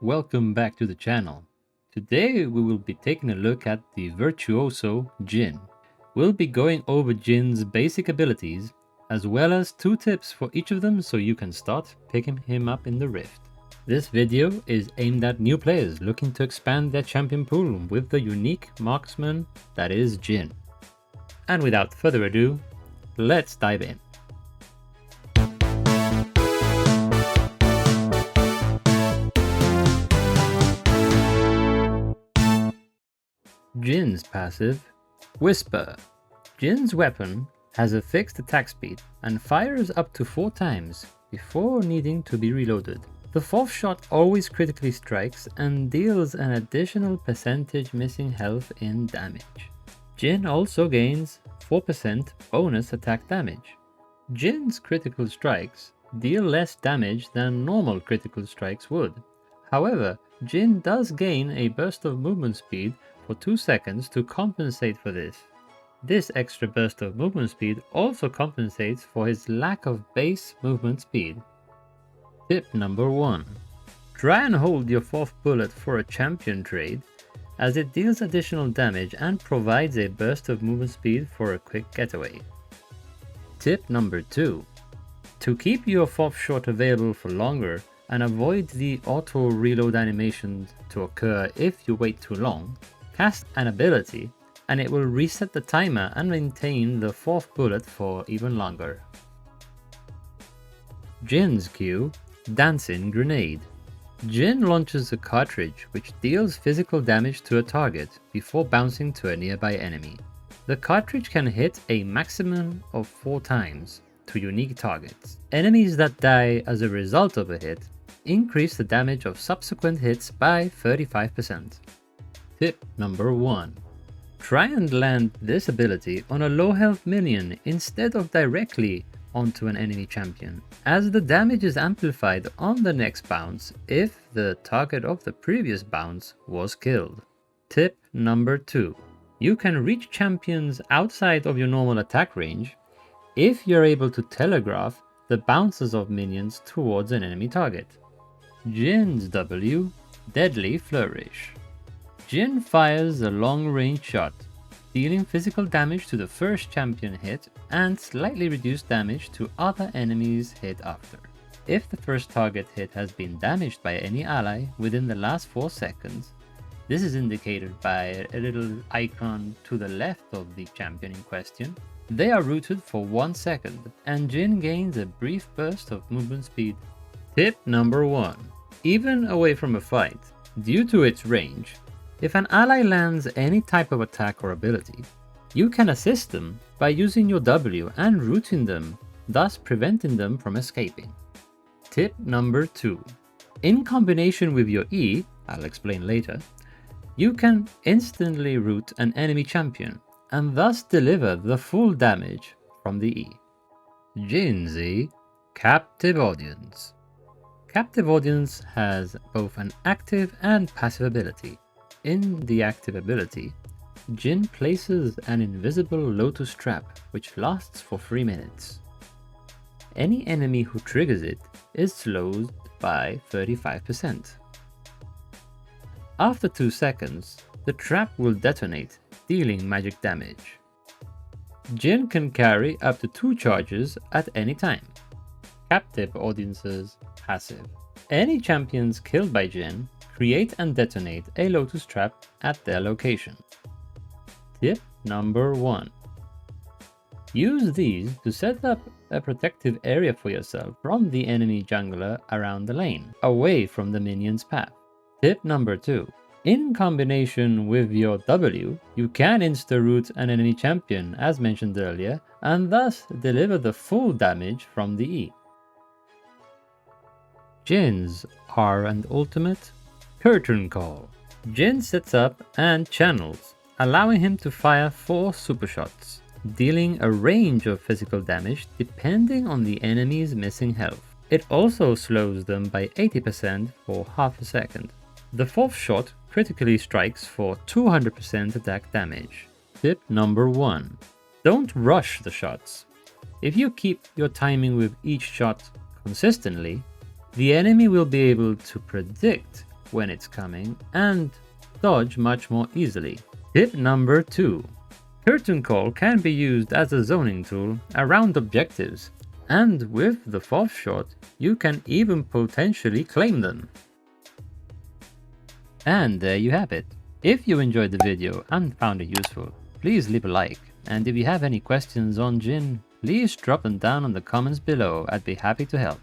Welcome back to the channel. Today we will be taking a look at the virtuoso Jhin. We'll be going over Jhin's basic abilities as well as 2 tips for each of them so you can start picking him up in the Rift. This video is aimed at new players looking to expand their champion pool with the unique marksman that is Jhin. And without further ado, let's dive in. Jhin's passive, Whisper. Jhin's weapon has a fixed attack speed and fires up to 4 times before needing to be reloaded. The 4th shot always critically strikes and deals an additional percentage missing health in damage. Jhin also gains 4% bonus attack damage. Jhin's critical strikes deal less damage than normal critical strikes would. However, Jhin does gain a burst of movement speed for 2 seconds to compensate for this. This extra burst of movement speed also compensates for his lack of base movement speed. Tip number 1. Try and hold your 4th bullet for a champion trade, as it deals additional damage and provides a burst of movement speed for a quick getaway. Tip number 2. To keep your 4th shot available for longer and avoid the auto reload animations to occur if you wait too long, cast an ability and it will reset the timer and maintain the 4th bullet for even longer. Jhin's Q, Dancing Grenade. Jhin launches a cartridge which deals physical damage to a target before bouncing to a nearby enemy. The cartridge can hit a maximum of 4 times to unique targets. Enemies that die as a result of a hit increase the damage of subsequent hits by 35%. Tip number 1. Try and land this ability on a low health minion instead of directly onto an enemy champion, as the damage is amplified on the next bounce if the target of the previous bounce was killed. Tip number 2. You can reach champions outside of your normal attack range if you're able to telegraph the bounces of minions towards an enemy target. Jhin's W, Deadly Flourish. Jhin fires a long-range shot, dealing physical damage to the first champion hit and slightly reduced damage to other enemies hit after. If the first target hit has been damaged by any ally within the last 4 seconds, this is indicated by a little icon to the left of the champion in question. They are rooted for 1 second, and Jhin gains a brief burst of movement speed. Tip number 1. Even away from a fight, due to its range, if an ally lands any type of attack or ability, you can assist them by using your W and rooting them, thus preventing them from escaping. Tip number 2. In combination with your E, I'll explain later, you can instantly root an enemy champion and thus deliver the full damage from the E. Jhin's E, Captive Audience. Captive Audience has both an active and passive ability. In the active ability, Jhin places an invisible Lotus Trap which lasts for 3 minutes. Any enemy who triggers it is slowed by 35%. After 2 seconds, the trap will detonate, dealing magic damage. Jhin can carry up to 2 charges at any time. Captive Audience's passive. Any champions killed by Jhin create and detonate a Lotus Trap at their location. Tip number 1. Use these to set up a protective area for yourself from the enemy jungler around the lane, away from the minion's path. Tip number 2. In combination with your W, you can insta-root an enemy champion as mentioned earlier, and thus deliver the full damage from the E. Jhin's R and ultimate, Curtain Call. Jhin sets up and channels, allowing him to fire 4 super shots, dealing a range of physical damage depending on the enemy's missing health. It also slows them by 80% for half a second. The 4th shot critically strikes for 200% attack damage. Tip number 1. Don't rush the shots. If you keep your timing with each shot consistently, the enemy will be able to predict when it's coming and dodge much more easily. Tip number 2. Curtain Call can be used as a zoning tool around objectives, and with the 4th shot, you can even potentially claim them. And there you have it. If you enjoyed the video and found it useful, please leave a like, and if you have any questions on Jhin, please drop them down in the comments below. I'd be happy to help.